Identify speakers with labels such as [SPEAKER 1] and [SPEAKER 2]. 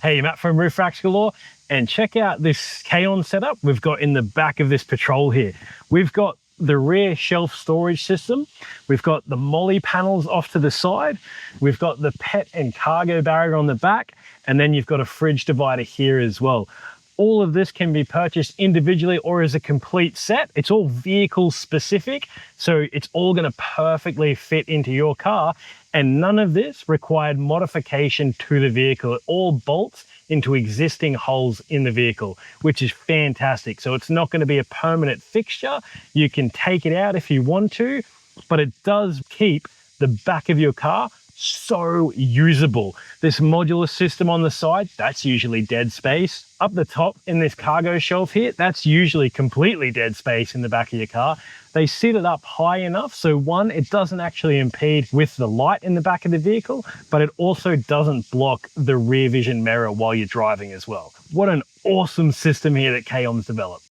[SPEAKER 1] Hey, Matt from Roof Racks Galore, and check out this Kaon setup we've got in the back of this Patrol here. We've got the rear shelf storage system, we've got the molly panels off to the side, we've got the pet and cargo barrier on the back, and then you've got a fridge divider here as well. All of this can be purchased individually or as a complete set. It's all vehicle specific, so it's all going to perfectly fit into your car, and none of this required modification to the vehicle. It all bolts into existing holes in the vehicle, which is fantastic. So it's not going to be a permanent fixture. You can take it out if you want to, but it does keep the back of your car so usable. This modular system on the side, that's usually dead space. Up the top in this cargo shelf here, that's usually completely dead space in the back of your car. They sit it up high enough so one, it doesn't actually impede with the light in the back of the vehicle, but it also doesn't block the rear vision mirror while you're driving as well. What an awesome system here that Kaon's developed.